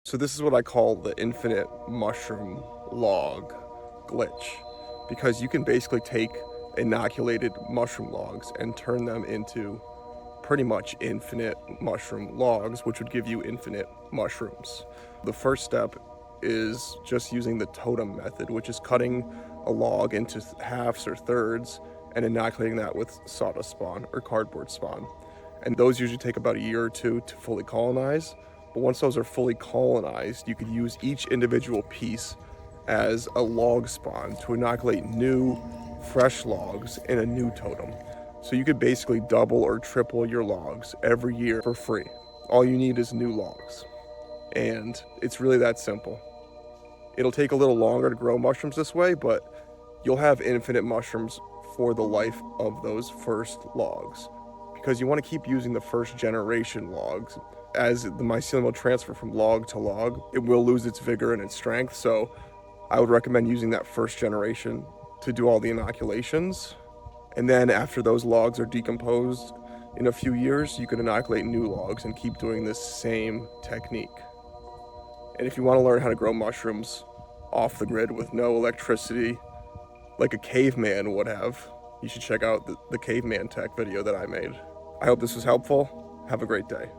So this is what I call the infinite mushroom log glitch, because you can basically take inoculated mushroom logs and turn them into pretty much infinite mushroom logs, which would give you infinite mushrooms. The first step is just using the totem method, which is cutting a log into halves or thirds and inoculating that with sawdust spawn or cardboard spawn. And those usually take about a year or two to fully colonize. But once those are fully colonized, you could use each individual piece as a log spawn to inoculate new, fresh logs in a new totem. So you could basically double or triple your logs every year for free. All you need is new logs. And it's really that simple. It'll take a little longer to grow mushrooms this way, but you'll have infinite mushrooms for the life of those first logs, because you want to keep using the first generation logs. As the mycelium will transfer from log to log, it will lose its vigor and its strength, so I would recommend using that first generation to do all the inoculations. And then after those logs are decomposed in a few years, you can inoculate new logs and keep doing this same technique. And if you want to learn how to grow mushrooms off the grid with no electricity, like a caveman would have, you should check out the Caveman Tek video that I made. I hope this was helpful. Have a great day.